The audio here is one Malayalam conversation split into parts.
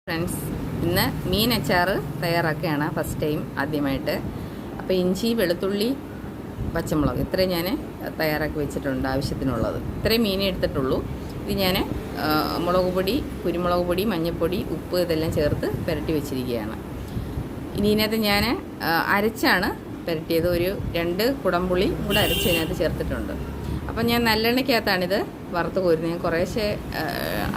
ഫ്രണ്ട്സ്, ഇന്ന് മീൻ അച്ചാർ തയ്യാറാക്കുകയാണ് ഫസ്റ്റ് ടൈം ആദ്യമായിട്ട്. അപ്പോൾ ഇഞ്ചി, വെളുത്തുള്ളി, പച്ചമുളക് ഇത്രയും ഞാൻ തയ്യാറാക്കി വെച്ചിട്ടുണ്ട് ആവശ്യത്തിനുള്ളത്. ഇത്രയും മീനേ എടുത്തിട്ടുള്ളൂ. ഇത് ഞാൻ മുളക് പൊടി, കുരുമുളക് പൊടി, മഞ്ഞൾപ്പൊടി, ഉപ്പ് ഇതെല്ലാം ചേർത്ത് പുരട്ടി വെച്ചിരിക്കുകയാണ്. ഇനി ഇതിനകത്ത് ഞാൻ അരച്ചാണ് പുരട്ടിയത്. ഒരു 2 കുടംപുളി കൂടെ അരച്ച് ഇതിനകത്ത് ചേർത്തിട്ടുണ്ട്. അപ്പം ഞാൻ നല്ലെണ്ണയ്ക്കകത്താണിത് വറുത്ത് കോരുന്നത്. ഞാൻ കുറേശ്ശെ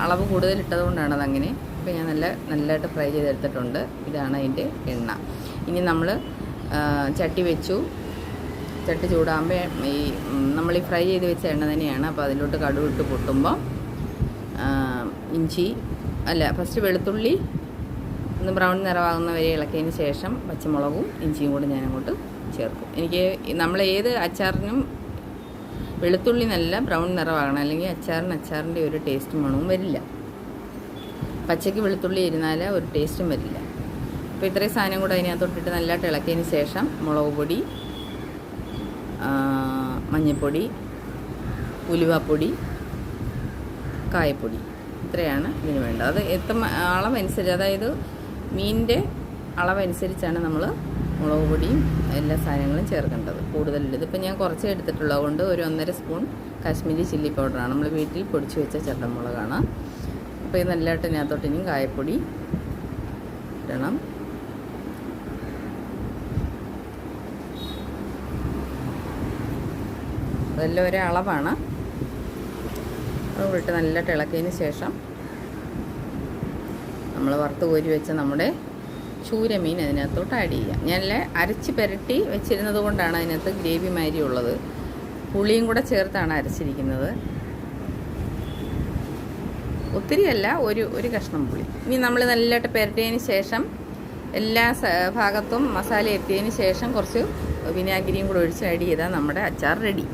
അളവ് കൂടുതലിട്ടതുകൊണ്ടാണ് അതങ്ങനെ. അപ്പോൾ ഞാൻ നല്ലതായിട്ട് ഫ്രൈ ചെയ്തെടുത്തിട്ടുണ്ട്. ഇതാണ് അതിൻ്റെ എണ്ണ. ഇനി നമ്മൾ ചട്ടി വെച്ചു. ചട്ടി ചൂടാകുമ്പോൾ നമ്മൾ ഫ്രൈ ചെയ്ത് വെച്ച എണ്ണ തന്നെയാണ്. അപ്പോൾ അതിലോട്ട് കടുക് ഇട്ട് പൊട്ടുമ്പോൾ ഫസ്റ്റ് വെളുത്തുള്ളി ഒന്ന് ബ്രൗൺ നിറമാകുന്ന വരെ ഇളക്കിയതിന് ശേഷം പച്ചമുളകും ഇഞ്ചിയും കൂടി ഞാനങ്ങോട്ട് ചേർക്കും. എനിക്ക് നമ്മൾ ഏത് അച്ചാറിനും വെളുത്തുള്ളി നല്ല ബ്രൗൺ നിറമാകണം, അല്ലെങ്കിൽ അച്ചാറിൻ്റെ ഒരു ടേസ്റ്റും മണവും വരില്ല. പച്ചയ്ക്ക് വെളുത്തുള്ളി ഇരുന്നാൽ ഒരു ടേസ്റ്റും വരില്ല. അപ്പോൾ ഇത്രയും സാധനം കൂടെ അതിനകത്തോട്ടിട്ട് നല്ലതായിട്ട് ഇളക്കിയതിന് ശേഷം മുളക് പൊടി, മഞ്ഞൾപ്പൊടി, ഉലുവാപ്പൊടി, കായപ്പൊടി ഇത്രയാണ് ഇതിന് വേണ്ടത്. അത് അളവനുസരിച്ച്, അതായത് മീനിൻ്റെ അളവനുസരിച്ചാണ് നമ്മൾ മുളക് പൊടിയും എല്ലാ സാധനങ്ങളും ചേർക്കേണ്ടത്. കൂടുതലില്ല. ഇതിപ്പോൾ ഞാൻ കുറച്ച് എടുത്തിട്ടുള്ളത് കൊണ്ട് ഒരു 1.5 സ്പൂൺ കാശ്മീരി ചില്ലി പൗഡറാണ്. നമ്മൾ വീട്ടിൽ പൊടിച്ച് വെച്ച ചട്ടമുളകാണ്. അപ്പോൾ ഇത് നല്ലതായിട്ട് ഇതിനകത്തോട്ട് ഇനിയും കായപ്പൊടി ഇടണം. അതെല്ലാം ഒരേ അളവാണ്. അതുകൂടിട്ട് നല്ലതായിട്ട് ഇളക്കിയതിന് ശേഷം നമ്മൾ വറുത്ത് കോരി വെച്ച നമ്മുടെ ചൂരമീൻ അതിനകത്തോട്ട് ആഡ് ചെയ്യാം. ഞാനല്ലേ അരച്ച് പുരട്ടി വെച്ചിരുന്നത് കൊണ്ടാണ് അതിനകത്ത് ഗ്രേവി മാതിരി ഉള്ളത്. പുളിയും കൂടെ ചേർത്താണ് അരച്ചിരിക്കുന്നത്. ഒത്തിരിയല്ല, ഒരു കഷ്ണം പുളി. ഇനി നമ്മൾ നല്ലതായിട്ട് പുരട്ടിയതിന് ശേഷം എല്ലാ ഭാഗത്തും മസാല എത്തിയതിന് ശേഷം കുറച്ച് വിനാഗിരിയും കൂടെ ഒഴിച്ച് ആഡ് ചെയ്താൽ നമ്മുടെ അച്ചാർ റെഡി.